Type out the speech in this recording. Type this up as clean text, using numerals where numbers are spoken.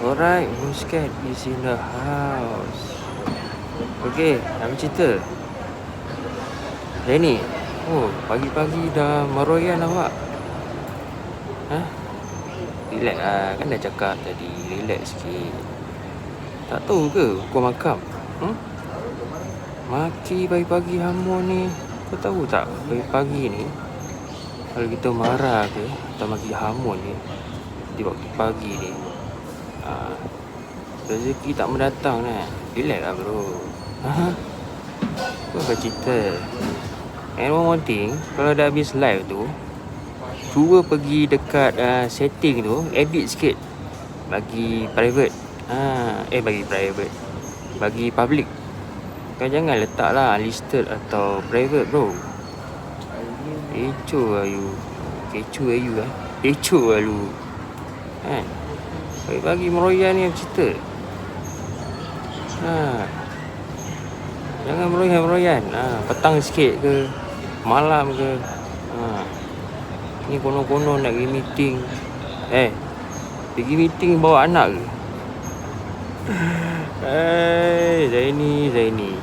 Alright, Muscat is in the house. Okay, apa cerita? Lenny, oh pagi-pagi dah meroyan awak. Relax lah, kan dah cakap tadi, relax sikit. Tak tahu ke hukum makam? Maki pagi-pagi hamun ni. Kau tahu tak, pagi-pagi ni kalau kita marah ke atau maki hamun ni di waktu pagi ni, rezeki tak mendatang kan. Relax lah bro. Kau akan cerita. And one more thing, kalau dah habis live tu, cuba pergi dekat setting tu, edit sikit bagi private. Bagi public. Kau jangan letak lah unlisted atau private bro. Kecoh lah you. Kecoh lah lu. Kan? Pagi-pagi meroyan ni apa cerita? Jangan meroyan. Petang sikit ke, malam ke. Ni konon-konon nak pergi meeting. Pergi meeting bawa anak ke? Zaini.